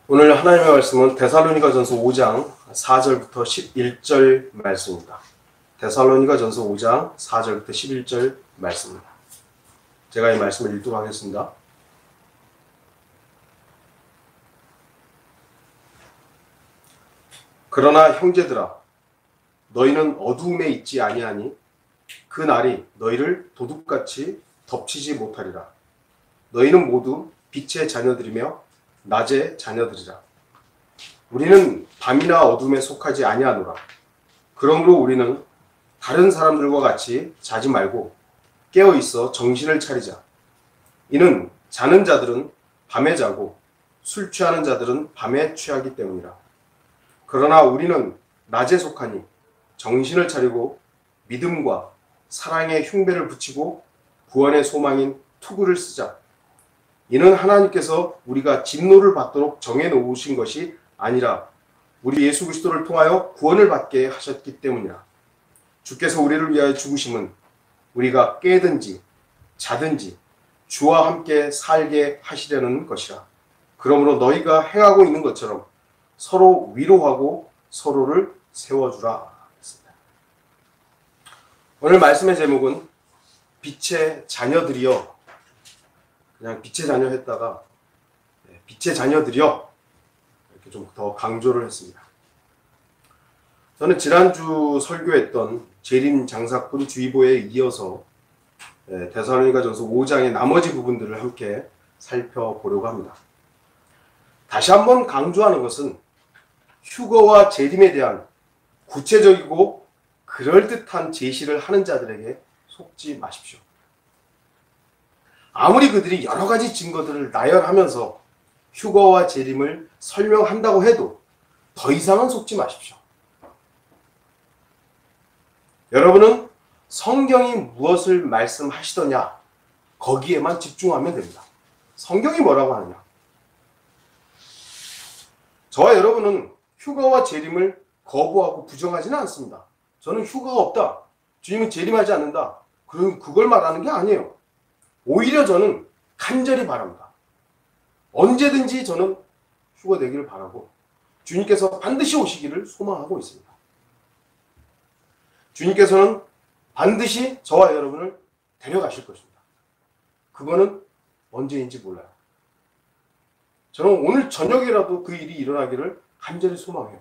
오늘 하나님의 말씀은 데살로니가전서 5장 4절부터 11절 말씀입니다. 데살로니가전서 5장 4절부터 11절 말씀입니다. 제가 이 말씀을 읽도록 하겠습니다. 그러나 형제들아, 너희는 어두움에 있지 아니하니 그 날이 너희를 도둑같이 덮치지 못하리라. 너희는 모두 빛의 자녀들이며 낮의 자녀들이라. 우리는 밤이나 어둠에 속하지 아니하노라. 그러므로 우리는 다른 사람들과 같이 자지 말고 깨어 있어 정신을 차리자. 이는 자는 자들은 밤에 자고 술 취하는 자들은 밤에 취하기 때문이라. 그러나 우리는 낮에 속하니 정신을 차리고 믿음과 사랑의 흉배를 붙이고 구원의 소망인 투구를 쓰자. 이는 하나님께서 우리가 진노를 받도록 정해놓으신 것이 아니라 우리 예수 그리스도를 통하여 구원을 받게 하셨기 때문이라. 주께서 우리를 위하여 죽으심은 우리가 깨든지 자든지 주와 함께 살게 하시려는 것이라. 그러므로 너희가 행하고 있는 것처럼 서로 위로하고 서로를 세워주라. 오늘 말씀의 제목은 빛의 자녀들이여. 그냥 빛의 자녀 했다가 빛의 자녀들이여 이렇게 좀 더 강조를 했습니다. 저는 지난주 설교했던 재림 장사꾼 주의보에 이어서 데살로니가전서 5장의 나머지 부분들을 함께 살펴보려고 합니다. 다시 한번 강조하는 것은 휴거와 재림에 대한 구체적이고 그럴듯한 제시를 하는 자들에게 속지 마십시오. 아무리 그들이 여러 가지 증거들을 나열하면서 휴거와 재림을 설명한다고 해도 더 이상은 속지 마십시오. 여러분은 성경이 무엇을 말씀하시더냐, 거기에만 집중하면 됩니다. 성경이 뭐라고 하느냐. 저와 여러분은 휴거와 재림을 거부하고 부정하지는 않습니다. 저는 휴거가 없다, 주님은 재림하지 않는다, 그럼 그걸 말하는 게 아니에요. 오히려 저는 간절히 바랍니다. 언제든지 저는 휴거되기를 바라고 주님께서 반드시 오시기를 소망하고 있습니다. 주님께서는 반드시 저와 여러분을 데려가실 것입니다. 그거는 언제인지 몰라요. 저는 오늘 저녁이라도 그 일이 일어나기를 간절히 소망해요.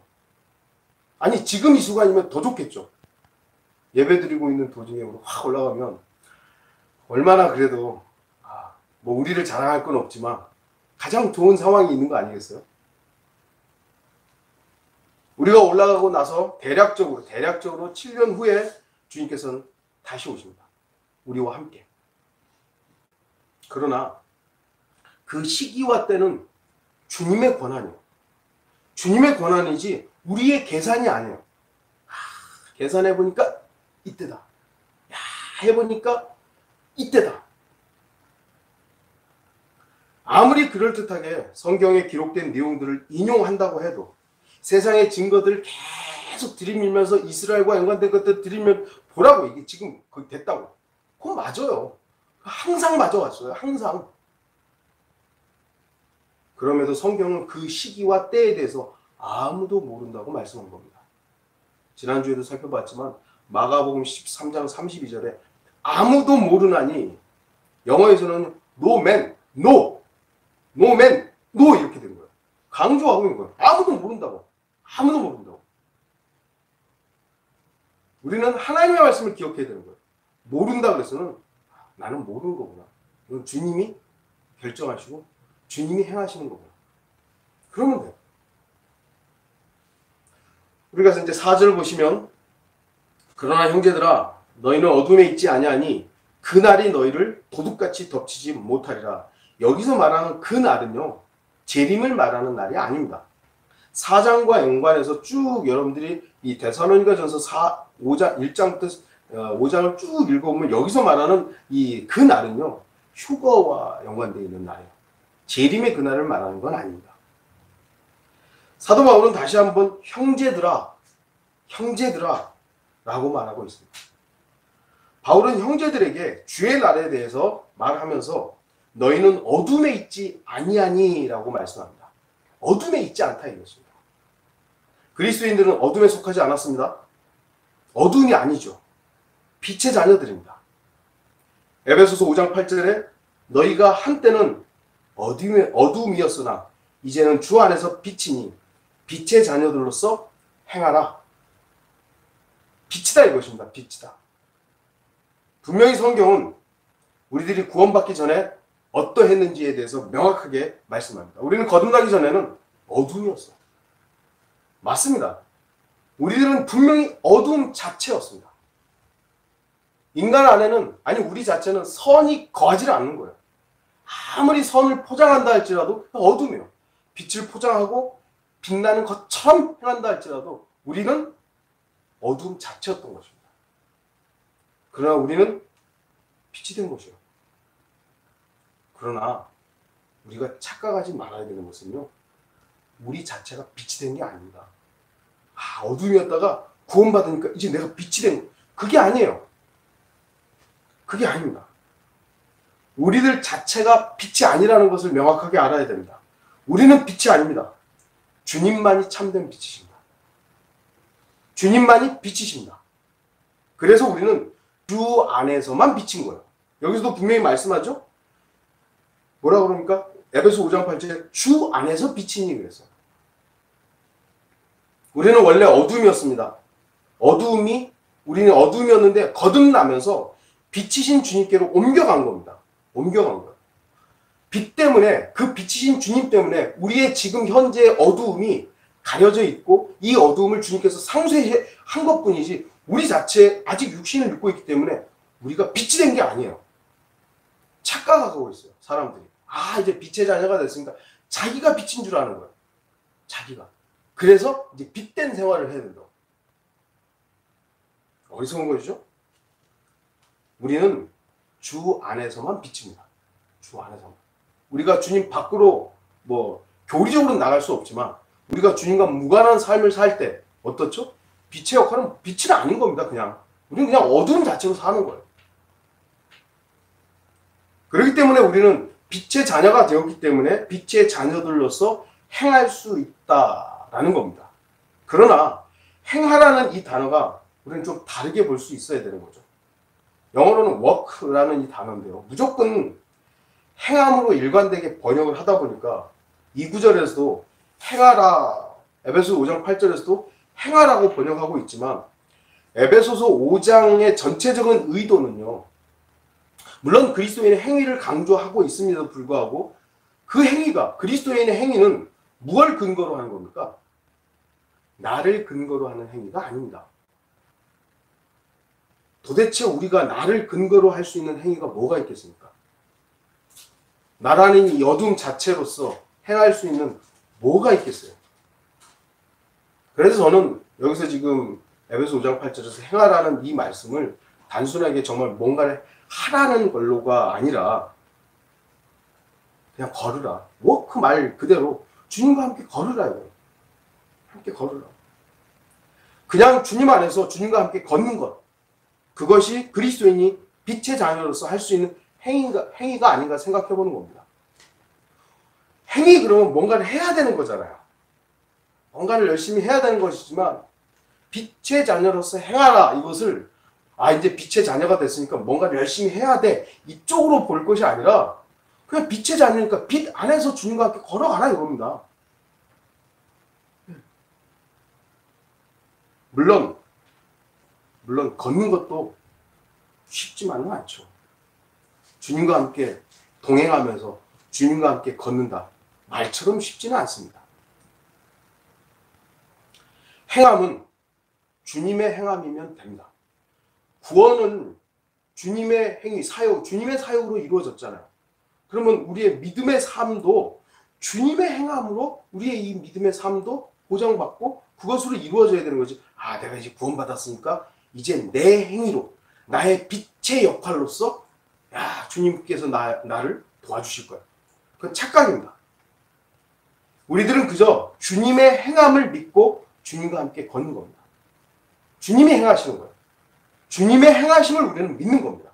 아니, 지금 이 순간이면 더 좋겠죠. 예배드리고 있는 도중에 확 올라가면 얼마나 그래도 뭐 우리를 자랑할 건 없지만 가장 좋은 상황이 있는 거 아니겠어요? 우리가 올라가고 나서 대략적으로 7년 후에 주님께서는 다시 오십니다. 우리와 함께. 그러나 그 시기와 때는 주님의 권한이에요. 주님의 권한이지 우리의 계산이 아니에요. 계산해보니까 이때다. 해보니까 이때다. 아무리 그럴듯하게 성경에 기록된 내용들을 인용한다고 해도 세상의 증거들을 계속 들이밀면서 이스라엘과 연관된 것들 들이밀면 보라고, 이게 지금 거의 됐다고. 그건 맞아요. 항상 맞아왔어요. 항상. 그럼에도 성경은 그 시기와 때에 대해서 아무도 모른다고 말씀한 겁니다. 지난주에도 살펴봤지만 마가복음 13장 32절에 아무도 모르나니, 영어에서는 no man, no man, no 이렇게 된 거예요. 강조하고 있는 거예요. 아무도 모른다고. 아무도 모른다고. 우리는 하나님의 말씀을 기억해야 되는 거예요. 모른다 그래서는 나는 모르는 거구나. 이건 주님이 결정하시고 주님이 행하시는 거구나. 그러면 돼요. 우리가 이제 4절 보시면, 그러나 형제들아, 너희는 어둠에 있지 아니하니 그 날이 너희를 도둑같이 덮치지 못하리라. 여기서 말하는 그 날은요, 재림을 말하는 날이 아닙니다. 4장과 연관해서 쭉 여러분들이 이 데살로니가전서 5장 1장부터 5장을 쭉 읽어보면 여기서 말하는 이 그 날은요, 휴거와 연관되어 있는 날이에요. 재림의 그날을 말하는 건 아닙니다. 사도 바울은 다시 한번 형제들아 라고 말하고 있습니다. 바울은 형제들에게 주의 날에 대해서 말하면서 너희는 어둠에 있지 아니하니 라고 말씀합니다. 어둠에 있지 않다 이것입니다. 그리스도인들은 어둠에 속하지 않았습니다. 어둠이 아니죠. 빛의 자녀들입니다. 에베소서 5장 8절에 너희가 한때는 어둠이었으나 이제는 주 안에서 빛이니 빛의 자녀들로서 행하라. 빛이다 이것입니다. 빛이다. 분명히 성경은 우리들이 구원받기 전에 어떠했는지에 대해서 명확하게 말씀합니다. 우리는 거듭나기 전에는 어둠이었어. 맞습니다. 우리들은 분명히 어둠 자체였습니다. 인간 안에는, 아니 우리 자체는 선이 거하지를 않는 거예요. 아무리 선을 포장한다 할지라도 어둠이에요. 빛을 포장하고 빛나는 것처럼 행한다 할지라도 우리는 어둠 자체였던 것입니다. 그러나 우리는 빛이 된 것이에요. 그러나 우리가 착각하지 말아야 되는 것은요, 우리 자체가 빛이 된 게 아닙니다. 어둠이었다가 구원받으니까 이제 내가 빛이 된 거, 그게 아니에요. 그게 아닙니다. 우리들 자체가 빛이 아니라는 것을 명확하게 알아야 됩니다. 우리는 빛이 아닙니다. 주님만이 참된 빛이십니다. 주님만이 빛이십니다. 그래서 우리는 주 안에서만 비친 거예요. 여기서도 분명히 말씀하죠? 뭐라 그럽니까? 에베소 5장 8절에 주 안에서 비치니 그랬어요. 우리는 원래 어둠이었습니다. 우리는 어둠이었는데 거듭나면서 빛이신 주님께로 옮겨간 겁니다. 옮겨간 거예요. 빛 때문에, 그 빛이신 주님 때문에 우리의 지금 현재의 어두움이 가려져 있고 이 어두움을 주님께서 상쇄한 것뿐이지 우리 자체에 아직 육신을 입고 있기 때문에 우리가 빛이 된 게 아니에요. 착각하고 있어요. 사람들이. 이제 빛의 자녀가 됐으니까 자기가 빛인 줄 아는 거예요. 자기가. 그래서 이제 빛된 생활을 해야 된다고. 어리석은 것이죠? 우리는 주 안에서만 비칩니다. 주 안에서만. 우리가 주님 밖으로 교리적으로 나갈 수 없지만 우리가 주님과 무관한 삶을 살 때 어떻죠? 빛의 역할은 빛은 아닌 겁니다. 그냥. 우리는 그냥 어두운 자체로 사는 거예요. 그렇기 때문에 우리는 빛의 자녀가 되었기 때문에 빛의 자녀들로서 행할 수 있다라는 겁니다. 그러나 행하라는 이 단어가 우리는 좀 다르게 볼 수 있어야 되는 거죠. 영어로는 work라는 이 단어인데요. 무조건 행함으로 일관되게 번역을 하다 보니까 이 구절에서도 행하라, 에베소서 5장 8절에서도 행하라고 번역하고 있지만 에베소서 5장의 전체적인 의도는요. 물론 그리스도인의 행위를 강조하고 있음에도 불구하고 그 행위가, 그리스도인의 행위는 무엇을 근거로 하는 겁니까? 나를 근거로 하는 행위가 아닙니다. 도대체 우리가 나를 근거로 할 수 있는 행위가 뭐가 있겠습니까? 나라는 이 어둠 자체로서 행할 수 있는 뭐가 있겠어요? 그래서 저는 여기서 지금 에베소 5장 8절에서 행하라는 이 말씀을 단순하게 정말 뭔가를 하라는 걸로가 아니라 그냥 걸으라. 그 말 그대로 주님과 함께 걸으라요. 함께 걸으라. 그냥 주님 안에서 주님과 함께 걷는 것. 그것이 그리스도인이 빛의 자녀로서 할 수 있는 행위가 아닌가 생각해 보는 겁니다. 행위 그러면 뭔가를 해야 되는 거잖아요. 뭔가를 열심히 해야 되는 것이지만 빛의 자녀로서 행하라 이것을 이제 빛의 자녀가 됐으니까 뭔가를 열심히 해야 돼 이쪽으로 볼 것이 아니라 그냥 빛의 자녀니까 빛 안에서 주님과 함께 걸어가라 이겁니다. 물론 걷는 것도 쉽지만은 않죠. 주님과 함께 동행하면서 주님과 함께 걷는다. 말처럼 쉽지는 않습니다. 행함은 주님의 행함이면 됩니다. 구원은 주님의 행위, 사역, 주님의 사역으로 이루어졌잖아요. 그러면 우리의 믿음의 삶도 주님의 행함으로 우리의 이 믿음의 삶도 보장받고 그것으로 이루어져야 되는 거지. 내가 이제 구원받았으니까 이제 내 행위로 나의 빛의 역할로서 주님께서 나를 도와주실 거야. 그건 착각입니다. 우리들은 그저 주님의 행함을 믿고 주님과 함께 걷는 겁니다. 주님이 행하시는 거예요. 주님의 행하심을 우리는 믿는 겁니다.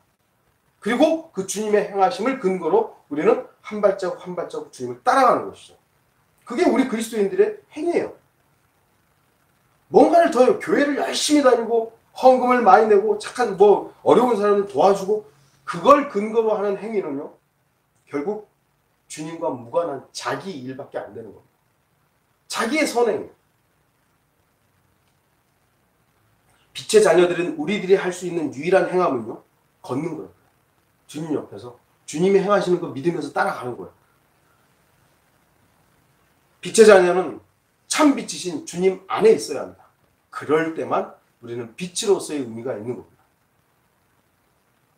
그리고 그 주님의 행하심을 근거로 우리는 한 발자국 한 발자국 주님을 따라가는 것이죠. 그게 우리 그리스도인들의 행위예요. 뭔가를 더 교회를 열심히 다니고 헌금을 많이 내고 착한 어려운 사람을 도와주고 그걸 근거로 하는 행위는요. 결국 주님과 무관한 자기 일밖에 안 되는 겁니다. 자기의 선행. 빛의 자녀들은 우리들이 할 수 있는 유일한 행함은요. 걷는 거예요. 주님 옆에서 주님이 행하시는 거 믿으면서 따라가는 거예요. 빛의 자녀는 참 빛이신 주님 안에 있어야 합니다. 그럴 때만 우리는 빛으로서의 의미가 있는 겁니다.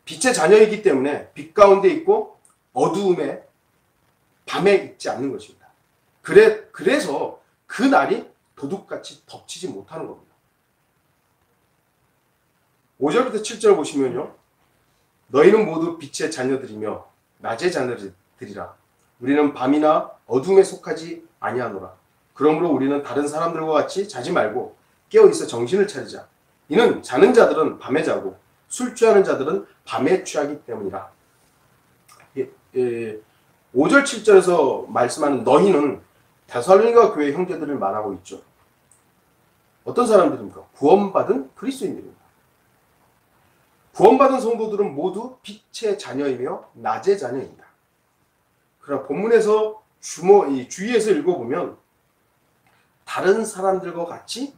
빛의 자녀이기 때문에 빛 가운데 있고 어두움에 밤에 있지 않는 것입니다. 그래서 그 날이 도둑같이 덮치지 못하는 겁니다. 5절부터 7절 보시면요. 너희는 모두 빛의 자녀들이며 낮의 자녀들이라. 우리는 밤이나 어둠에 속하지 아니하노라. 그러므로 우리는 다른 사람들과 같이 자지 말고 깨어있어 정신을 차리자. 이는 자는 자들은 밤에 자고 술 취하는 자들은 밤에 취하기 때문이라. 5절 7절에서 말씀하는 너희는 데살로니가 교회 형제들을 말하고 있죠. 어떤 사람들입니까? 구원받은 그리스도인들입니다. 구원받은 성도들은 모두 빛의 자녀이며 낮의 자녀입니다. 그러나 본문에서 주위에서 읽어보면 다른 사람들과 같이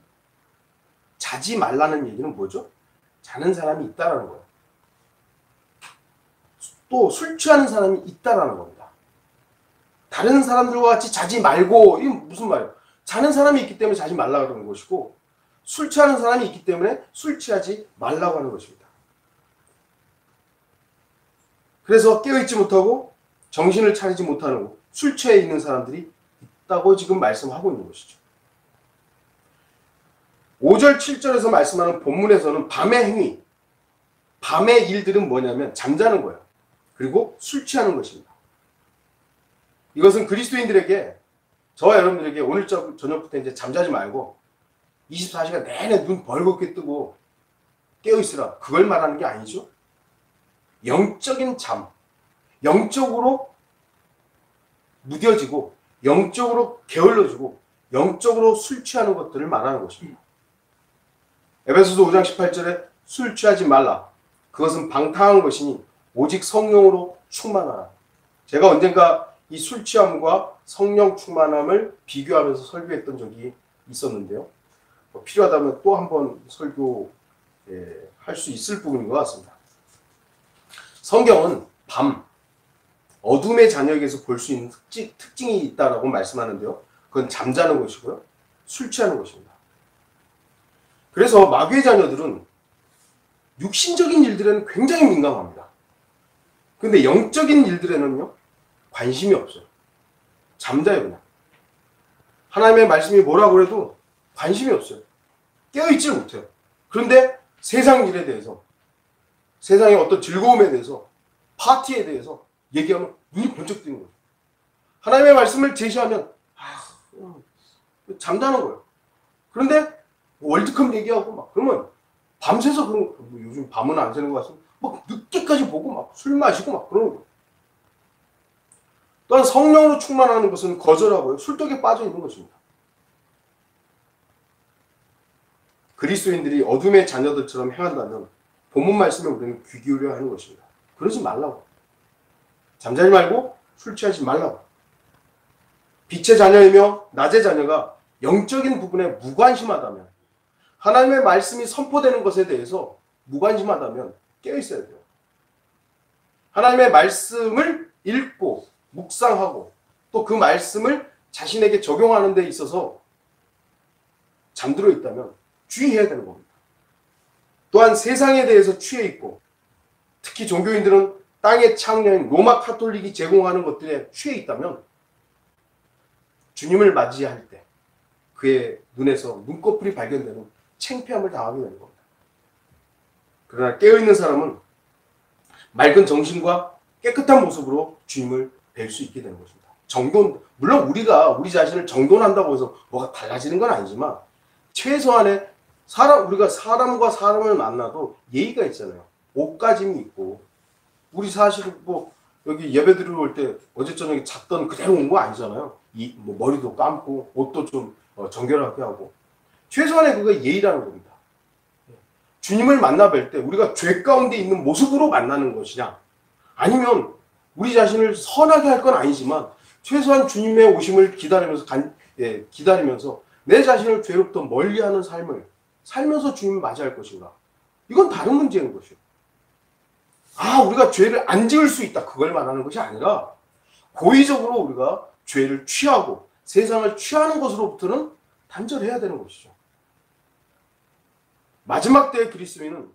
자지 말라는 얘기는 뭐죠? 자는 사람이 있다라는 거예요. 또 술 취하는 사람이 있다라는 겁니다. 다른 사람들과 같이 자지 말고, 이건 무슨 말이에요? 자는 사람이 있기 때문에 자지 말라고 하는 것이고 술 취하는 사람이 있기 때문에 술 취하지 말라고 하는 것입니다. 그래서 깨어있지 못하고 정신을 차리지 못하는 술 취해 있는 사람들이 있다고 지금 말씀하고 있는 것이죠. 5절 7절에서 말씀하는 본문에서는 밤의 행위, 밤의 일들은 뭐냐면 잠자는 거예요. 그리고 술 취하는 것입니다. 이것은 그리스도인들에게, 저와 여러분들에게 오늘 저녁부터 이제 잠자지 말고 24시간 내내 눈 벌겋게 뜨고 깨어있으라, 그걸 말하는 게 아니죠. 영적인 잠, 영적으로 무뎌지고 영적으로 게을러지고 영적으로 술 취하는 것들을 말하는 것입니다. 에베소서 5장 18절에 술 취하지 말라. 그것은 방탕한 것이니 오직 성령으로 충만하라. 제가 언젠가 이 술 취함과 성령 충만함을 비교하면서 설교했던 적이 있었는데요. 필요하다면 또 한번 설교할 수 있을 부분인 것 같습니다. 성경은 밤, 어둠의 자녀에게서 볼 수 있는 특징이 있다라고 말씀하는데요. 그건 잠자는 것이고요. 술 취하는 것입니다. 그래서 마귀의 자녀들은 육신적인 일들에는 굉장히 민감합니다. 그런데 영적인 일들에는요, 관심이 없어요. 잠자요, 그냥. 하나님의 말씀이 뭐라고 해도 관심이 없어요. 깨어있지 못해요. 그런데 세상 일에 대해서, 세상의 어떤 즐거움에 대해서, 파티에 대해서 얘기하면 눈이 번쩍 뜨는 거예요. 하나님의 말씀을 제시하면 잠자는 거예요. 그런데 월드컵 얘기하고 막 그러면 밤새서 요즘 밤은 안 새는 것 같습니다. 막 늦게까지 보고 막 술 마시고 막 그러는 거예요. 또한 성령으로 충만하는 것은 거절하고요. 술독에 빠져 있는 것입니다. 그리스도인들이 어둠의 자녀들처럼 행한다면 본문 말씀에 우리는 귀 기울여야 하는 것입니다. 그러지 말라고. 잠자지 말고 술 취하지 말라고. 빛의 자녀이며 낮의 자녀가 영적인 부분에 무관심하다면, 하나님의 말씀이 선포되는 것에 대해서 무관심하다면 깨어있어야 돼요. 하나님의 말씀을 읽고 묵상하고 또 그 말씀을 자신에게 적용하는 데 있어서 잠들어 있다면 주의해야 되는 겁니다. 또한 세상에 대해서 취해 있고, 특히 종교인들은 땅의 창녀인 로마 카톨릭이 제공하는 것들에 취해 있다면 주님을 맞이할 때 그의 눈에서 눈꺼풀이 발견되는 창피함을 당하게 되는 겁니다. 그러나 깨어있는 사람은 맑은 정신과 깨끗한 모습으로 주님을 뵐 수 있게 되는 것입니다. 물론 우리 자신을 정돈한다고 해서 뭐가 달라지는 건 아니지만, 최소한의 우리가 사람과 사람을 만나도 예의가 있잖아요. 옷가짐이 있고, 우리 사실 여기 예배 드리러 올 때 어제 저녁에 잤던 그대로 온 거 아니잖아요. 뭐 머리도 감고 옷도 좀 정결하게 하고 최소한의 그거 예의라는 겁니다. 주님을 만나 뵐 때 우리가 죄 가운데 있는 모습으로 만나는 것이냐 아니면 우리 자신을 선하게 할 건 아니지만 최소한 주님의 오심을 기다리면서 내 자신을 죄로부터 멀리하는 삶을 살면서 주님을 맞이할 것인가 이건 다른 문제인 것이요. 우리가 죄를 안 지을 수 있다 그걸 말하는 것이 아니라 고의적으로 우리가 죄를 취하고 세상을 취하는 것으로부터는 단절해야 되는 것이죠. 마지막 때의 그리스도인은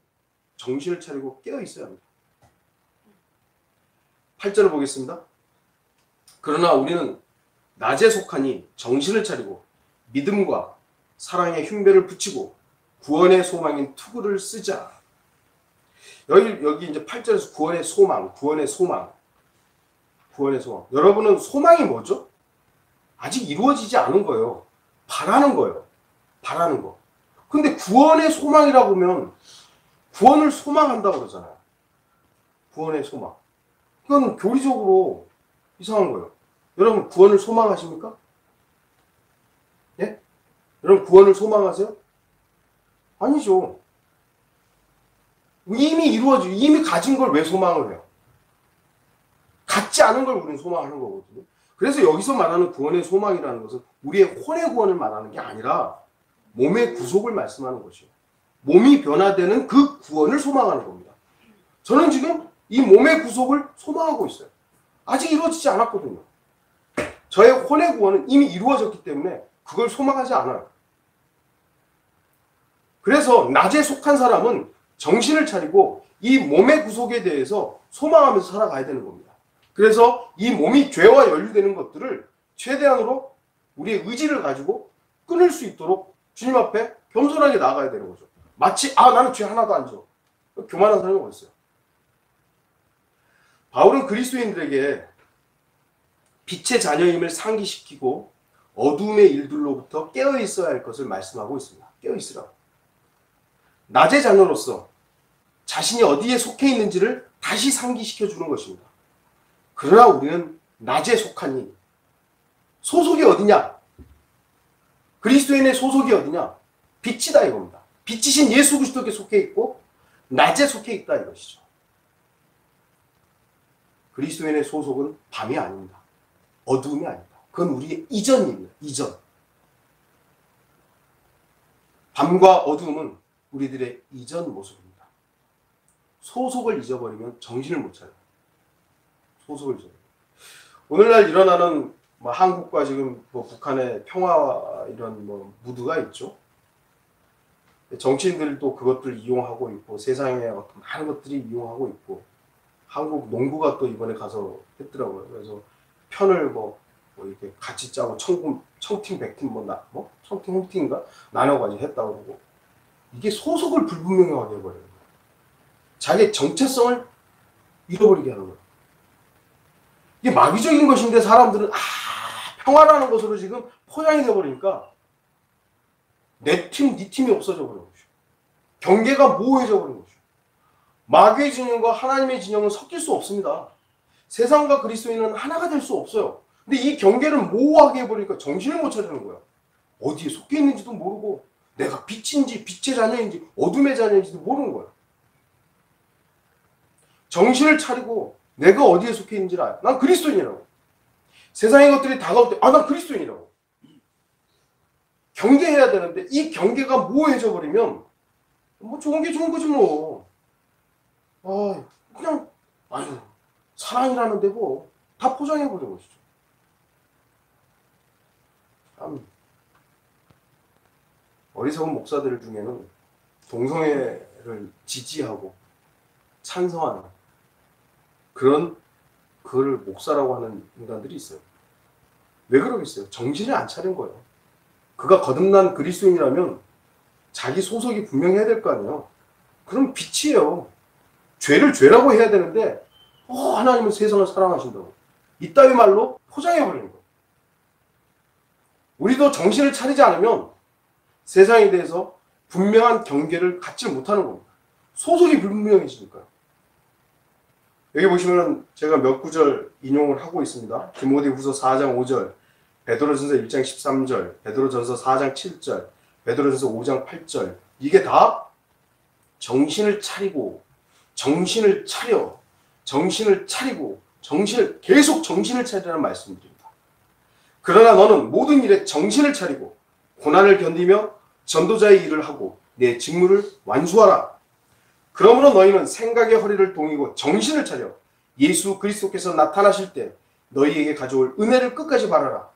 정신을 차리고 깨어 있어야 합니다. 8절을 보겠습니다. 그러나 우리는 낮에 속하니 정신을 차리고 믿음과 사랑의 흉배를 붙이고 구원의 소망인 투구를 쓰자. 여기 이제 8절에서 구원의 소망. 여러분은 소망이 뭐죠? 아직 이루어지지 않은 거예요. 바라는 거예요. 바라는 거. 근데 구원의 소망이라고 하면 구원을 소망한다고 그러잖아요. 구원의 소망. 그건 교리적으로 이상한 거예요. 여러분 구원을 소망하십니까? 예? 여러분 구원을 소망하세요? 아니죠. 이미 가진 걸 왜 소망을 해요? 갖지 않은 걸 우리는 소망하는 거거든요. 그래서 여기서 말하는 구원의 소망이라는 것은 우리의 혼의 구원을 말하는 게 아니라 몸의 구속을 말씀하는 것이에요. 몸이 변화되는 그 구원을 소망하는 겁니다. 저는 지금 이 몸의 구속을 소망하고 있어요. 아직 이루어지지 않았거든요. 저의 혼의 구원은 이미 이루어졌기 때문에 그걸 소망하지 않아요. 그래서 낮에 속한 사람은 정신을 차리고 이 몸의 구속에 대해서 소망하면서 살아가야 되는 겁니다. 그래서 이 몸이 죄와 연루되는 것들을 최대한으로 우리의 의지를 가지고 끊을 수 있도록 주님 앞에 겸손하게 나아가야 되는 거죠. 마치 나는 죄 하나도 안 져. 교만한 사람이 어디 있어요? 바울은 그리스도인들에게 빛의 자녀임을 상기시키고 어둠의 일들로부터 깨어 있어야 할 것을 말씀하고 있습니다. 깨어 있으라고. 낮의 자녀로서 자신이 어디에 속해 있는지를 다시 상기시켜 주는 것입니다. 그러나 우리는 낮에 속하니 소속이 어디냐? 그리스도인의 소속이 어디냐? 빛이다 이겁니다. 빛이신 예수 그리스도께 속해 있고 낮에 속해 있다 이것이죠. 그리스도인의 소속은 밤이 아닙니다. 어두움이 아닙니다. 그건 우리의 이전입니다. 이전. 밤과 어두움은 우리들의 이전 모습입니다. 소속을 잊어버리면 정신을 못 차려요. 소속을 잊어버려요. 오늘날 일어나는 한국과 지금 북한의 평화 이런 무드가 있죠. 정치인들도 그것들 이용하고 있고 세상의 어떤 많은 것들이 이용하고 있고 한국 농구가 또 이번에 가서 했더라고요. 그래서 편을 이렇게 같이 짜고 청팀 백팀 청팀 홈팀인가 나눠가지고 했다고 그러고 이게 소속을 불분명하게 해버려요. 자기의 정체성을 잃어버리게 하는 거예요. 이게 마귀적인 것인데 사람들은 평화라는 것으로 지금 포장이 되어버리니까 내 팀, 네 팀이 없어져 버린 것이죠. 경계가 모호해져 버린 것이죠. 마귀의 진영과 하나님의 진영은 섞일 수 없습니다. 세상과 그리스도인은 하나가 될 수 없어요. 근데 이 경계를 모호하게 해버리니까 정신을 못 차리는 거야. 어디에 속해 있는지도 모르고 내가 빛인지 빛의 자녀인지 어둠의 자녀인지도 모르는 거야. 정신을 차리고 내가 어디에 속해 있는지를 알아. 난 그리스도인이라고. 세상의 것들이 다가올 때 난 그리스도인이라고. 경계해야 되는데 이 경계가 모호해져 버리면 좋은 게 좋은 거지 뭐. 그냥 사랑이라는데 다 포장해 버린 것이죠. 참 어리석은 목사들 중에는 동성애를 지지하고 찬성하는 그걸 목사라고 하는 인간들이 있어요. 왜 그러겠어요? 정신을 안 차린 거예요. 그가 거듭난 그리스도인이라면 자기 소속이 분명해야 될 거 아니에요. 그럼 빛이에요. 죄를 죄라고 해야 되는데 하나님은 세상을 사랑하신다고. 이따위 말로 포장해버리는 거예요. 우리도 정신을 차리지 않으면 세상에 대해서 분명한 경계를 갖지 못하는 겁니다. 소속이 불분명해지니까요. 여기 보시면 제가 몇 구절 인용을 하고 있습니다. 디모데후서 4장 5절 베드로전서 1장 13절, 베드로전서 4장 7절, 베드로전서 5장 8절, 이게 다 정신을 차리고, 정신을 차려, 정신을 차리고, 계속 정신을 차리라는 말씀드립니다. 그러나 너는 모든 일에 정신을 차리고 고난을 견디며 전도자의 일을 하고 내 직무를 완수하라. 그러므로 너희는 생각의 허리를 동이고 정신을 차려 예수 그리스도께서 나타나실 때 너희에게 가져올 은혜를 끝까지 바라라.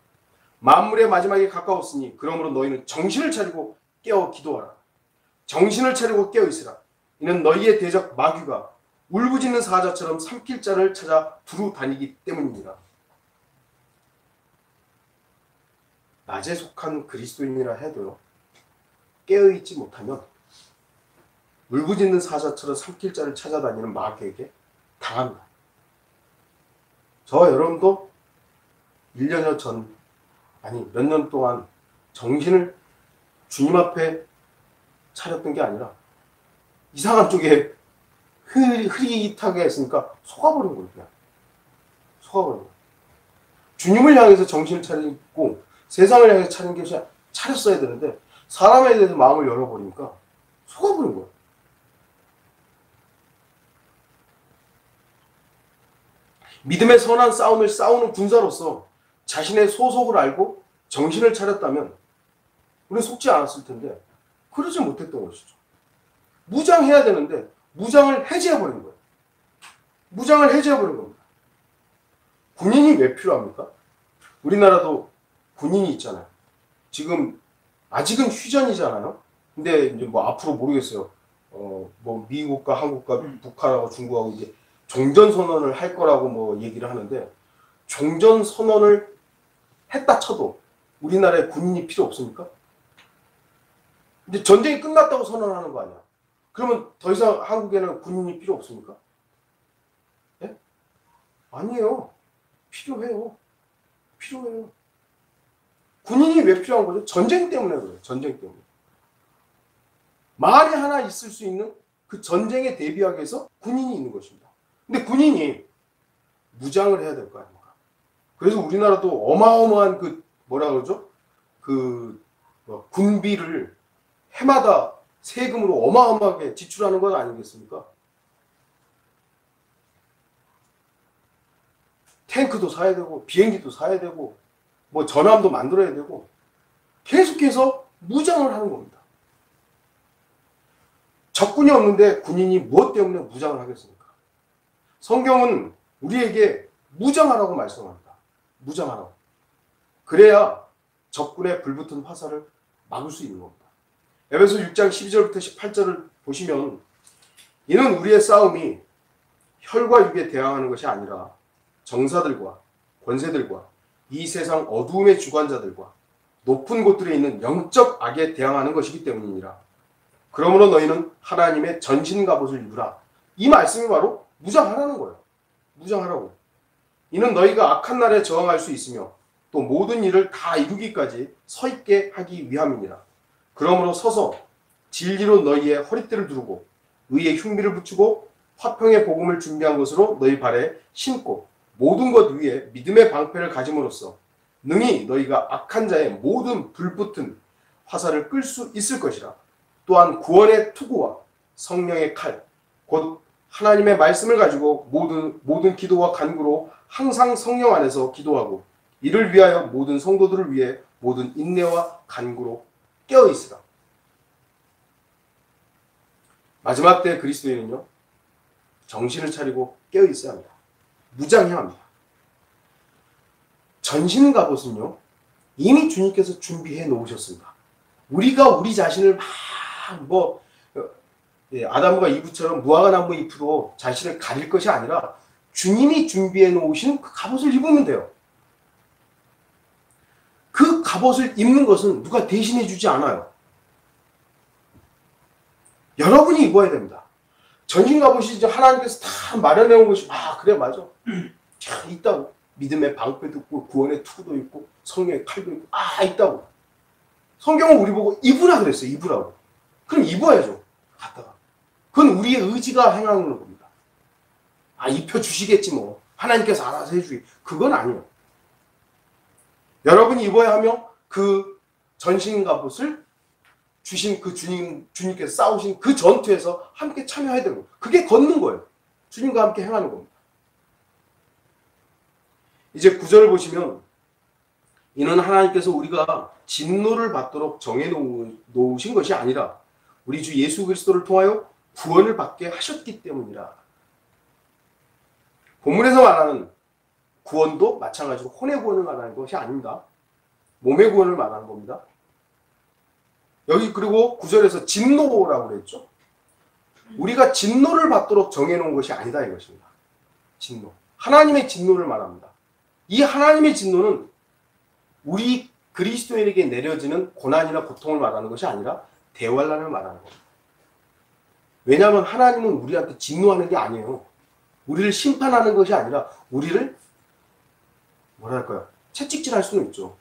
만물의 마지막이 가까웠으니 그러므로 너희는 정신을 차리고 깨어 기도하라. 정신을 차리고 깨어 있으라. 이는 너희의 대적 마귀가 울부짖는 사자처럼 삼킬 자를 찾아 두루 다니기 때문입니다. 낮에 속한 그리스도인이라 해도요, 깨어있지 못하면 울부짖는 사자처럼 삼킬 자를 찾아다니는 마귀에게 당합니다. 저와 여러분도 1년여 전, 아니 몇 년 동안 정신을 주님 앞에 차렸던 게 아니라 이상한 쪽에 흐릿하게 했으니까 속아버린 거예요. 그냥 속아버린 거예요. 주님을 향해서 정신을 차리고 세상을 향해서 차린 게 차렸어야 되는데 사람에 대해서 마음을 열어버리니까 속아버린 거예요. 믿음의 선한 싸움을 싸우는 군사로서 자신의 소속을 알고 정신을 차렸다면 우리는 속지 않았을 텐데 그러지 못했던 것이죠. 무장해야 되는데 무장을 해제해버린 거예요. 무장을 해제해버린 겁니다. 군인이 왜 필요합니까? 우리나라도 군인이 있잖아요. 지금 아직은 휴전이잖아요. 근데 이제 뭐 앞으로 모르겠어요. 뭐 미국과 한국과 북한하고 중국하고 이제 종전 선언을 할 거라고 뭐 얘기를 하는데 종전 선언을 했다 쳐도 우리나라에 군인이 필요 없습니까? 근데 전쟁이 끝났다고 선언하는 거 아니야. 그러면 더 이상 한국에는 군인이 필요 없습니까? 예? 아니에요. 필요해요. 필요해요. 군인이 왜 필요한 거죠? 전쟁 때문에 그래요. 전쟁 때문에. 말이 하나 있을 수 있는 그 전쟁에 대비하기 위해서 군인이 있는 것입니다. 근데 군인이 무장을 해야 될 거 아닙니까? 그래서 우리나라도 어마어마한 그 뭐라 그러죠? 군비를 해마다 세금으로 어마어마하게 지출하는 건 아니겠습니까? 탱크도 사야 되고 비행기도 사야 되고 뭐 전함도 만들어야 되고 계속해서 무장을 하는 겁니다. 적군이 없는데 군인이 무엇 때문에 무장을 하겠습니까? 성경은 우리에게 무장하라고 말씀합니다. 무장하라고. 그래야 적군의 불붙은 화살을 막을 수 있는 겁니다. 에베소 6장 12절부터 18절을 보시면 이는 우리의 싸움이 혈과 육에 대항하는 것이 아니라 정사들과 권세들과 이 세상 어두움의 주관자들과 높은 곳들에 있는 영적 악에 대항하는 것이기 때문이니라. 그러므로 너희는 하나님의 전신 갑옷을 입으라. 이 말씀이 바로 무장하라는 거예요. 무장하라고. 이는 너희가 악한 날에 저항할 수 있으며 또 모든 일을 다 이루기까지 서 있게 하기 위함이니라. 그러므로 서서 진리로 너희의 허리띠를 두르고 의의 흉비를 붙이고 화평의 복음을 준비한 것으로 너희 발에 신고 모든 것 위에 믿음의 방패를 가짐으로써 능히 너희가 악한 자의 모든 불붙은 화살을 끌 수 있을 것이라. 또한 구원의 투구와 성령의 칼, 곧 하나님의 말씀을 가지고 모든 기도와 간구로 항상 성령 안에서 기도하고 이를 위하여 모든 성도들을 위해 모든 인내와 간구로 깨어 있으라. 마지막 때 그리스도인은요, 정신을 차리고 깨어 있어야 합니다. 무장해야 합니다. 전신 갑옷은요, 이미 주님께서 준비해 놓으셨습니다. 우리가 우리 자신을 아담과 이브처럼 무화과 나무 잎으로 자신을 가릴 것이 아니라 주님이 준비해 놓으신 그 갑옷을 입으면 돼요. 그 갑옷을 입는 것은 누가 대신해 주지 않아요. 여러분이 입어야 됩니다. 전신 갑옷이 이제 하나님께서 다 마련해 온 것이, 그래, 맞아. 자, 있다고. 믿음의 방패도 있고, 구원의 투구도 있고, 성령의 칼도 있고, 있다고. 성경은 우리 보고 입으라 그랬어요. 입으라고. 그럼 입어야죠. 갔다가. 그건 우리의 의지가 행하는 겁니다. 입혀주시겠지 뭐. 하나님께서 알아서 해주기. 그건 아니에요. 여러분이 입어야 하며 그 전신 갑옷을 주신 그 주님께서 싸우신 그 전투에서 함께 참여해야 되는 거예요. 그게 걷는 거예요. 주님과 함께 행하는 겁니다. 이제 9절을 보시면 이는 하나님께서 우리가 진노를 받도록 정해놓으신 것이 아니라 우리 주 예수 그리스도를 통하여 구원을 받게 하셨기 때문이라. 본문에서 말하는 구원도 마찬가지로 혼의 구원을 말하는 것이 아닙니다. 몸의 구원을 말하는 겁니다. 여기 그리고 9절에서 진노라고 그랬죠. 우리가 진노를 받도록 정해놓은 것이 아니다 이것입니다. 진노. 하나님의 진노를 말합니다. 이 하나님의 진노는 우리 그리스도인에게 내려지는 고난이나 고통을 말하는 것이 아니라 대환란을 말하는 겁니다. 왜냐하면 하나님은 우리한테 진노하는 게 아니에요. 우리를 심판하는 것이 아니라 우리를 뭐랄까요? 채찍질할 수는 있죠.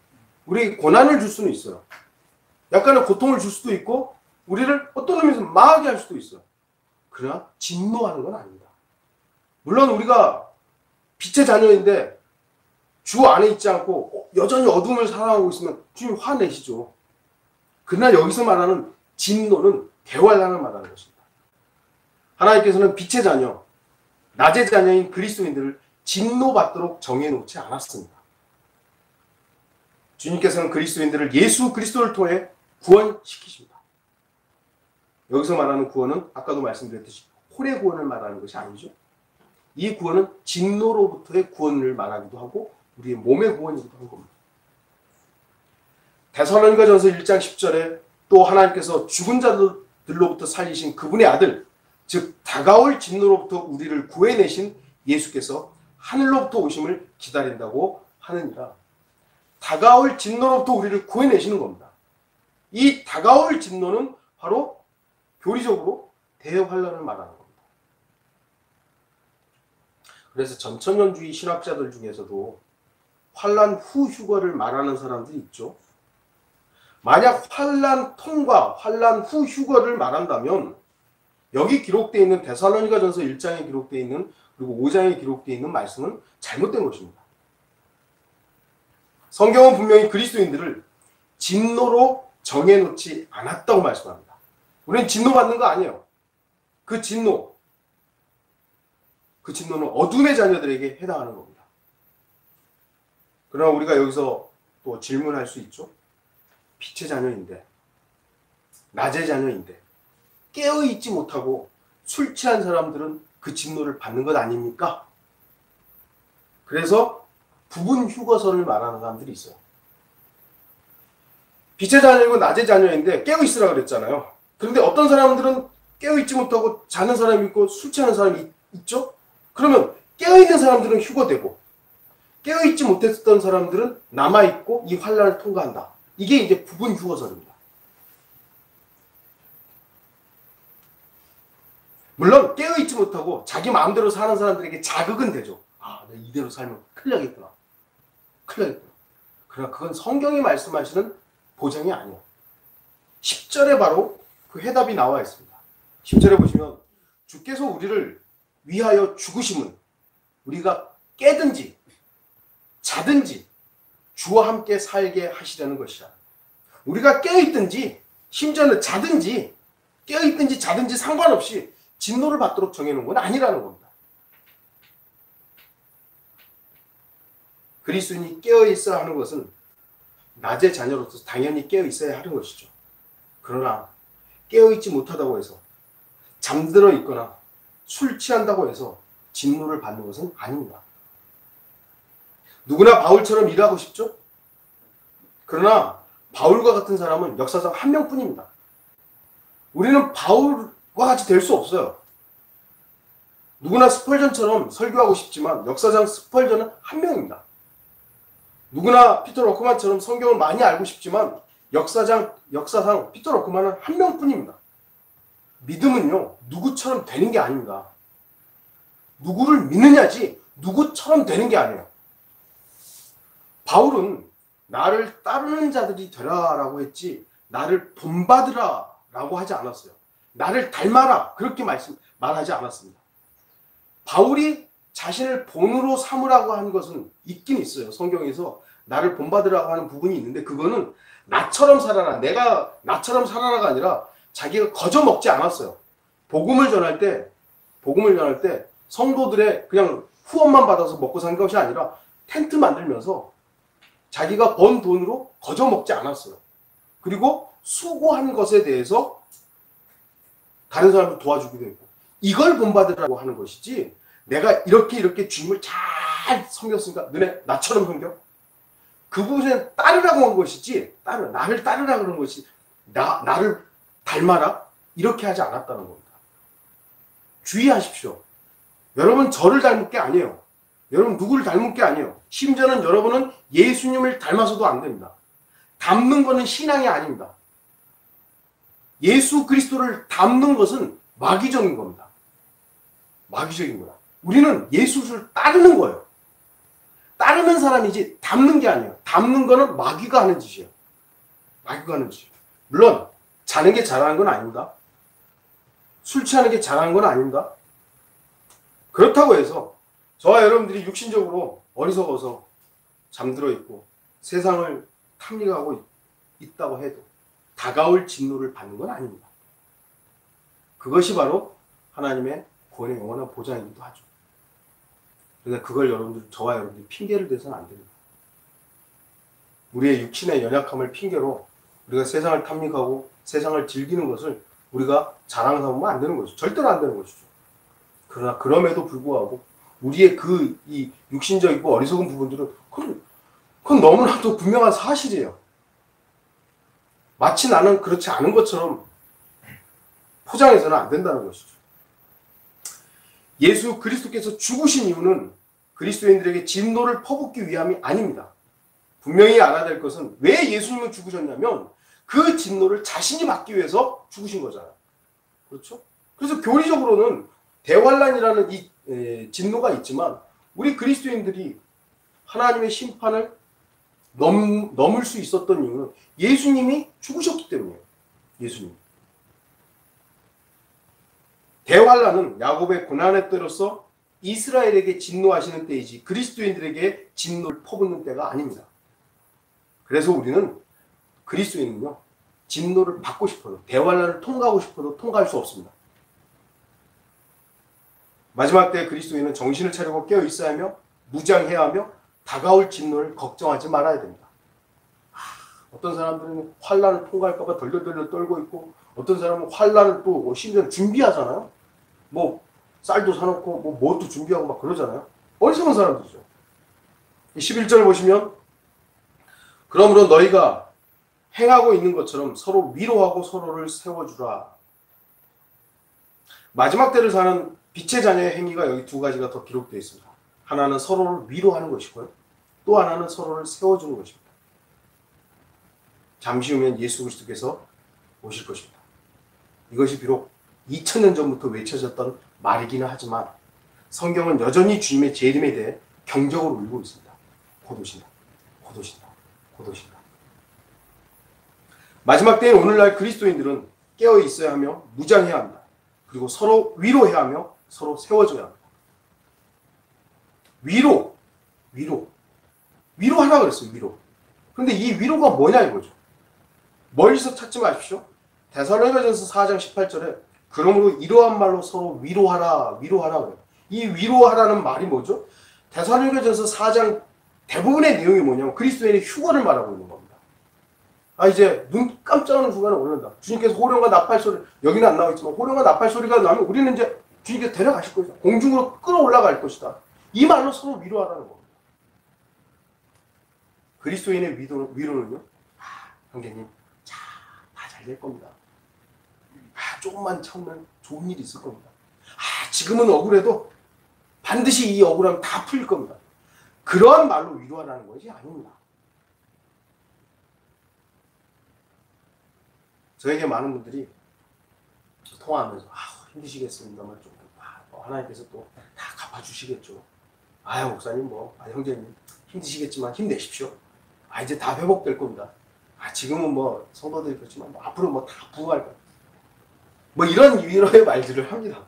우리에게 고난을 줄 수는 있어요. 약간의 고통을 줄 수도 있고 우리를 어떤 의미에서 망하게 할 수도 있어요. 그러나 진노하는 건 아닙니다. 물론 우리가 빛의 자녀인데 주 안에 있지 않고 여전히 어둠을 살아가고 있으면 주님 화내시죠. 그러나 여기서 말하는 진노는 대환란을 말하는 것입니다. 하나님께서는 빛의 자녀, 낮의 자녀인 그리스도인들을 진노받도록 정해놓지 않았습니다. 주님께서는 그리스도인들을 예수 그리스도를 통해 구원시키십니다. 여기서 말하는 구원은 아까도 말씀드렸듯이 혼의 구원을 말하는 것이 아니죠. 이 구원은 진노로부터의 구원을 말하기도 하고 우리의 몸의 구원이기도 한 겁니다. 데살로니가전서 1장 10절에 또 하나님께서 죽은 자들로부터 살리신 그분의 아들, 즉 다가올 진노로부터 우리를 구해내신 예수께서 하늘로부터 오심을 기다린다고 하느니라. 다가올 진노로부터 우리를 구해내시는 겁니다. 이 다가올 진노는 바로 교리적으로 대환란을 말하는 겁니다. 그래서 전천년주의 신학자들 중에서도 환란 후 휴거를 말하는 사람들이 있죠. 만약 환란 통과, 환란 후 휴거를 말한다면 여기 기록되어 있는 데살로니가전서 1장에 기록되어 있는 그리고 5장에 기록되어 있는 말씀은 잘못된 것입니다. 성경은 분명히 그리스도인들을 진노로 정해놓지 않았다고 말씀합니다. 우리는 진노받는 거 아니에요. 그 진노는 어둠의 자녀들에게 해당하는 겁니다. 그러나 우리가 여기서 또 질문할 수 있죠. 빛의 자녀인데, 낮의 자녀인데 깨어있지 못하고 술 취한 사람들은 그 진노를 받는 것 아닙니까? 그래서 부분 휴거선을 말하는 사람들이 있어요. 빛의 자녀이고 낮의 자녀인데 깨어있으라 그랬잖아요. 그런데 어떤 사람들은 깨어있지 못하고 자는 사람이 있고 술 취하는 사람이 있죠? 그러면 깨어있는 사람들은 휴거되고 깨어있지 못했던 사람들은 남아있고 이 환란을 통과한다. 이게 이제 부분 휴거선입니다. 물론 깨어있지 못하고 자기 마음대로 사는 사람들에게 자극은 되죠. 아, 내가 이대로 살면 큰일 나겠구나. 그러나 그건 성경이 말씀하시는 보장이 아니에요. 10절에 바로 그 해답이 나와 있습니다. 10절에 보시면 주께서 우리를 위하여 죽으심은 우리가 깨든지 자든지 주와 함께 살게 하시려는 것이라. 우리가 깨어있든지 심지어는 자든지 깨어있든지 자든지 상관없이 진노를 받도록 정해놓은 건 아니라는 겁니다. 그리스도인이 깨어있어야 하는 것은 낮의 자녀로서 당연히 깨어있어야 하는 것이죠. 그러나 깨어있지 못하다고 해서 잠들어 있거나 술 취한다고 해서 진노를 받는 것은 아닙니다. 누구나 바울처럼 일하고 싶죠? 그러나 바울과 같은 사람은 역사상 한 명뿐입니다. 우리는 바울과 같이 될 수 없어요. 누구나 스펄전처럼 설교하고 싶지만 역사상 스펄전은 한 명입니다. 누구나 피터 러크만처럼 성경을 많이 알고 싶지만 역사상 피터 러크만은 한 명뿐입니다. 믿음은요, 누구처럼 되는 게 아닙니다. 누구를 믿느냐지 누구처럼 되는 게 아니에요. 바울은 나를 따르는 자들이 되라라고 했지 나를 본받으라라고 하지 않았어요. 나를 닮아라 그렇게 말하지 않았습니다. 바울이 자신을 본으로 삼으라고 한 것은 있긴 있어요. 성경에서 나를 본받으라고 하는 부분이 있는데, 그거는 나처럼 살아라, 내가 나처럼 살아라가 아니라 자기가 거저 먹지 않았어요. 복음을 전할 때 성도들의 그냥 후원만 받아서 먹고 산 것이 아니라 텐트 만들면서 자기가 번 돈으로 거저 먹지 않았어요. 그리고 수고한 것에 대해서 다른 사람을 도와주기도 했고, 이걸 본받으라고 하는 것이지, 내가 이렇게 주님을 잘 섬겼으니까 너네 나처럼 섬겨? 그 부분에 따르라고 한 것이지, 나를 따르라 그런 것이, 나를 닮아라? 이렇게 하지 않았다는 겁니다. 주의하십시오. 여러분 저를 닮은 게 아니에요. 여러분 누구를 닮은 게 아니에요. 심지어는 여러분은 예수님을 닮아서도 안 됩니다. 닮는 것은 신앙이 아닙니다. 예수 그리스도를 닮는 것은 마귀적인 겁니다. 마귀적인 거다. 우리는 예수를 따르는 거예요. 따르는 사람이지 닮는 게 아니에요. 닮는 거는 마귀가 하는 짓이에요. 마귀가 하는 짓이에요. 물론 자는 게 잘하는 건 아닙니다. 술 취하는 게 잘하는 건 아닙니다. 그렇다고 해서 저와 여러분들이 육신적으로 어리석어서 잠들어 있고 세상을 탐닉하고 있다고 해도 다가올 진노를 받는 건 아닙니다. 그것이 바로 하나님의 구원의 영원한 보장이기도 하죠. 그러니까 그걸 저와 여러분들이 핑계를 대서는 안 됩니다. 우리의 육신의 연약함을 핑계로 우리가 세상을 탐닉하고 세상을 즐기는 것을 우리가 자랑 삼으면 안 되는 것이죠. 절대로 안 되는 것이죠. 그러나 그럼에도 불구하고 우리의 이 육신적이고 어리석은 부분들은 그건 너무나도 분명한 사실이에요. 마치 나는 그렇지 않은 것처럼 포장해서는 안 된다는 것이죠. 예수 그리스도께서 죽으신 이유는 그리스도인들에게 진노를 퍼붓기 위함이 아닙니다. 분명히 알아야 될 것은 왜 예수님은 죽으셨냐면 그 진노를 자신이 받기 위해서 죽으신 거잖아요. 그렇죠? 그래서 교리적으로는 대환란이라는 이 진노가 있지만 우리 그리스도인들이 하나님의 심판을 넘을 수 있었던 이유는 예수님이 죽으셨기 때문이에요. 예수님. 대환란은 야곱의 고난의 때로서 이스라엘에게 진노하시는 때이지 그리스도인들에게 진노를 퍼붓는 때가 아닙니다. 그래서 우리는 그리스도인은요, 진노를 받고 싶어도 대환란을 통과하고 싶어도 통과할 수 없습니다. 마지막 때 그리스도인은 정신을 차리고 깨어 있어야 하며 무장해야 하며 다가올 진노를 걱정하지 말아야 됩니다. 어떤 사람들은 환란을 통과할까 봐 덜덜덜 떨고 있고 어떤 사람은 환란을 또 심지어 준비하잖아요. 뭐 쌀도 사놓고 뭣도 준비하고 막 그러잖아요. 어리석은 사람들이죠. 11절 보시면 그러므로 너희가 행하고 있는 것처럼 서로 위로하고 서로를 세워주라. 마지막 때를 사는 빛의 자녀의 행위가 여기 두 가지가 더 기록되어 있습니다. 하나는 서로를 위로하는 것이고요. 또 하나는 서로를 세워주는 것입니다. 잠시 후면 예수 그리스도께서 오실 것입니다. 이것이 비록 2000년 전부터 외쳐졌던 말이기는 하지만 성경은 여전히 주님의 재림에 대해 경적으로 울고 있습니다. 곧 오신다. 곧 오신다. 곧 오신다. 마지막 때에 오늘날 그리스도인들은 깨어 있어야 하며 무장해야 합니다. 그리고 서로 위로해야 하며 서로 세워줘야 합니다. 위로하라 그랬어요. 위로. 그런데 이 위로가 뭐냐 이거죠. 멀리서 찾지 마십시오. 데살로니가전서 4장 18절에 그러므로 이러한 말로 서로 위로하라 그래요. 이 위로하라는 말이 뭐죠? 데살로니가전서 4장 대부분의 내용이 뭐냐면 그리스도인의 휴거를 말하고 있는 겁니다. 이제 눈 깜짝하는 순간에 오는다. 주님께서 호령과 나팔 소리, 여기는 안 나와 있지만 호령과 나팔 소리가 나면 우리는 이제 주님께서 데려가실 것이다. 공중으로 끌어올라갈 것이다. 이 말로 서로 위로하라는 겁니다. 그리스도인의 위로는요. 형제님, 다 잘 될 겁니다. 조금만 참으면 좋은 일이 있을 겁니다. 지금은 억울해도 반드시 이 억울함 다 풀릴 겁니다. 그러한 말로 위로하라는 것이 아닙니다. 저에게 많은 분들이 통화하면서 힘드시겠습니다만 좀 하나님께서 또 다 갚아주시겠죠. 목사님 형제님 힘드시겠지만 힘내십시오. 이제 다 회복될 겁니다. 지금은 성도들이 그렇지만 앞으로 다 부흥할 거예요. 이런 위로의 말들을 합니다.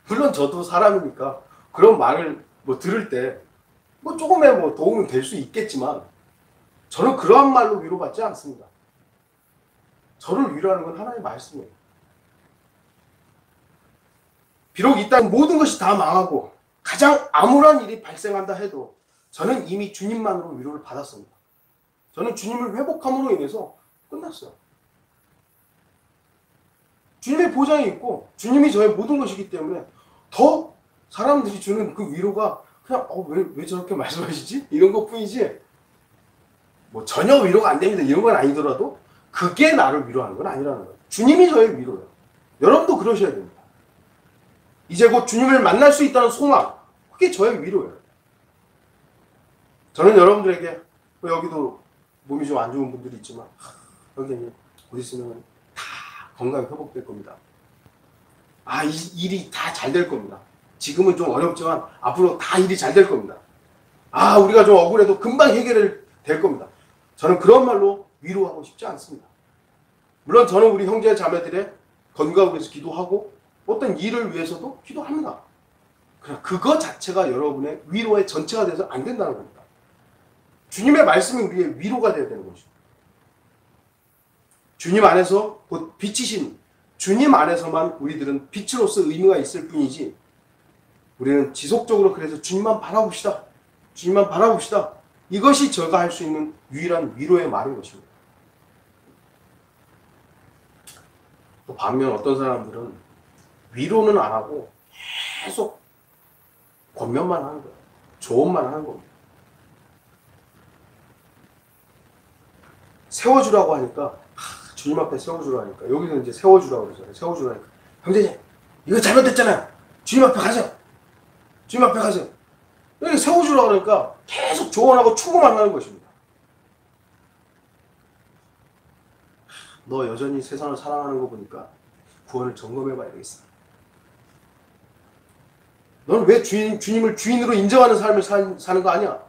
물론 저도 사람이니까 그런 말을 들을 때 조금의 도움은 될 수 있겠지만 저는 그러한 말로 위로받지 않습니다. 저를 위로하는 건 하나님의 말씀이에요. 비록 이 땅 모든 것이 다 망하고 가장 암울한 일이 발생한다 해도 저는 이미 주님만으로 위로를 받았습니다. 저는 주님을 회복함으로 인해서 끝났어요. 주님의 보장이 있고 주님이 저의 모든 것이기 때문에 더 사람들이 주는 그 위로가 그냥 왜 저렇게 말씀하시지? 이런 것뿐이지 뭐 전혀 위로가 안 됩니다. 이런 건 아니더라도 그게 나를 위로하는 건 아니라는 거예요. 주님이 저의 위로예요. 여러분도 그러셔야 됩니다. 이제 곧 주님을 만날 수 있다는 소망, 그게 저의 위로예요. 저는 여러분들에게 여기도 몸이 좀 안 좋은 분들이 있지만 선생님 곧 있으면 다 건강이 회복될 겁니다. 이 일이 다 잘 될 겁니다. 지금은 좀 어렵지만 앞으로 다 일이 잘 될 겁니다. 우리가 좀 억울해도 금방 해결될 겁니다. 저는 그런 말로 위로하고 싶지 않습니다. 물론 저는 우리 형제 자매들의 건강을 위해서 기도하고 어떤 일을 위해서도 기도합니다. 그러나 그거 자체가 여러분의 위로의 전체가 돼서 안 된다는 겁니다. 주님의 말씀이 우리의 위로가 되어야 되는 것이죠. 주님 안에서 곧 빛이신 주님 안에서만 우리들은 빛으로서 의미가 있을 뿐이지 우리는 지속적으로 그래서 주님만 바라봅시다. 주님만 바라봅시다. 이것이 제가 할 수 있는 유일한 위로의 말인 것입니다. 또 반면 어떤 사람들은 위로는 안 하고 계속 권면만 하는 거예요. 조언만 하는 겁니다. 세워주라고 하니까 주님 앞에 세워주라고 하니까 여기서 이제 세워주라고 그러잖아요. 세워주라니까 형제님 이거 잘못됐잖아요. 주님 앞에 가세요. 주님 앞에 가세요. 이렇게 세워주라고 그러니까 계속 조언하고 충고만 하는 것입니다. 너 여전히 세상을 사랑하는 거 보니까 구원을 점검해 봐야 되겠어. 너는 왜 주님을 주인으로 인정하는 삶을 사는 거 아니야?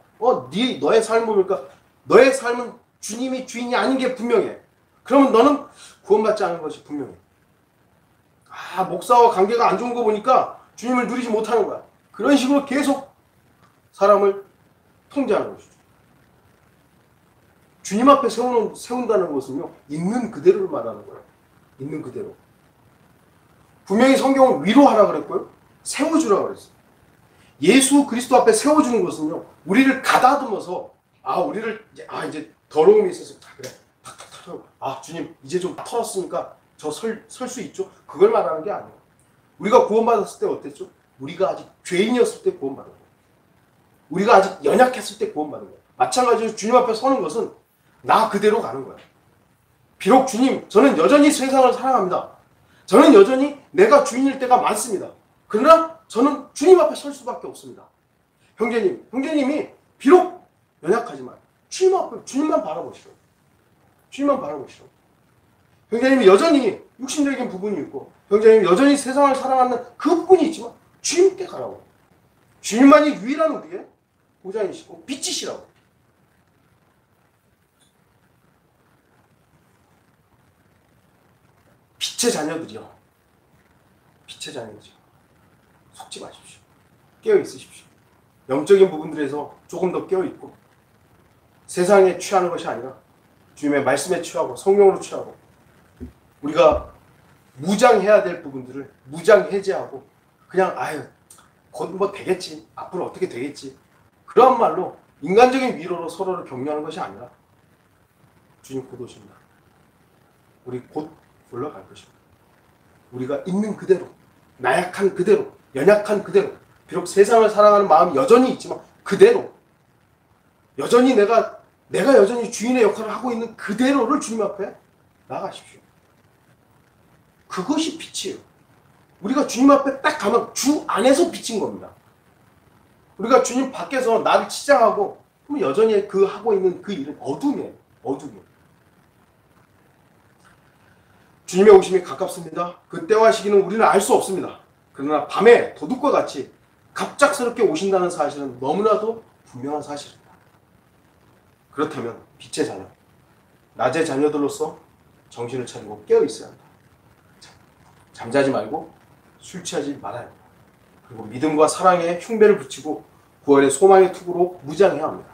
너의 삶을 보니까 너의 삶은 주님이 주인이 아닌 게 분명해. 그러면 너는 구원받지 않은 것이 분명해. 목사와 관계가 안 좋은 거 보니까 주님을 누리지 못하는 거야. 그런 식으로 계속 사람을 통제하는 것이죠. 주님 앞에 세운다는 것은요, 있는 그대로를 말하는 거예요. 있는 그대로. 분명히 성경은 위로하라 그랬고요, 세워주라 그랬어요. 예수 그리스도 앞에 세워주는 것은요, 우리를 가다듬어서, 우리를, 이제 더러움이 있어서, 그래. 탁탁탁. 주님, 이제 좀 털었으니까 저 설 수 있죠? 그걸 말하는 게 아니에요. 우리가 구원받았을 때 어땠죠? 우리가 아직 죄인이었을 때 구원받은 거예요. 우리가 아직 연약했을 때 구원받은 거예요. 마찬가지로 주님 앞에 서는 것은 나 그대로 가는 거예요. 비록 주님, 저는 여전히 세상을 사랑합니다. 저는 여전히 내가 주인일 때가 많습니다. 그러나 저는 주님 앞에 설 수밖에 없습니다. 형제님이 비록 연약하지만 주님 앞에 주님만 바라보시오. 주님만 바라보시오. 형제님이 여전히 육신적인 부분이 있고 형제님이 여전히 세상을 사랑하는 그 부분이 있지만 주님께 가라고. 주님만이 유일한 우리의 보장이시고 빛이시라고. 빛의 자녀들이요. 빛의 자녀들이요. 속지 마십시오. 깨어 있으십시오. 영적인 부분들에서 조금 더 깨어 있고 세상에 취하는 것이 아니라 주님의 말씀에 취하고 성령으로 취하고 우리가 무장해야 될 부분들을 무장해제하고 그냥 곧 뭐 되겠지. 앞으로 어떻게 되겠지. 그런 말로 인간적인 위로로 서로를 격려하는 것이 아니라 주님 곧 오십니다. 우리 곧 올라갈 것입니다. 우리가 있는 그대로, 나약한 그대로, 연약한 그대로, 비록 세상을 사랑하는 마음이 여전히 있지만 그대로, 여전히 내가 여전히 주인의 역할을 하고 있는 그대로를 주님 앞에 나가십시오. 그것이 빛이에요. 우리가 주님 앞에 딱 가면 주 안에서 비친 겁니다. 우리가 주님 밖에서 나를 치장하고 그럼 여전히 그 하고 있는 그 일은 어둠이에요. 어둠이에요. 주님의 오심이 가깝습니다. 그 때와 시기는 우리는 알 수 없습니다. 그러나 밤에 도둑과 같이 갑작스럽게 오신다는 사실은 너무나도 분명한 사실입니다. 그렇다면 빛의 자녀, 낮의 자녀들로서 정신을 차리고 깨어 있어야 합니다. 잠자지 말고 술 취하지 말아야 합니다. 그리고 믿음과 사랑에 흉배를 붙이고 구원의 소망의 투구로 무장해야 합니다.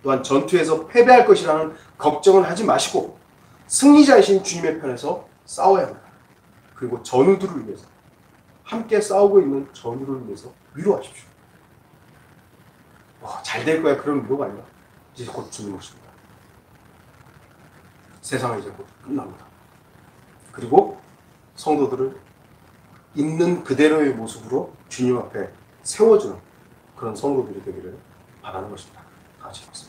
또한 전투에서 패배할 것이라는 걱정은 하지 마시고 승리자이신 주님의 편에서 싸워야 합니다. 그리고 전우들을 위해서, 함께 싸우고 있는 전우를 위해서 위로하십시오. 잘 될 거야, 그런 위로가 아니라 이제 곧 죽는 것입니다. 세상은 이제 곧 끝납니다. 그리고 성도들을 있는 그대로의 모습으로 주님 앞에 세워주는 그런 성도들이 되기를 바라는 것입니다. 다 같이 읽겠습니다.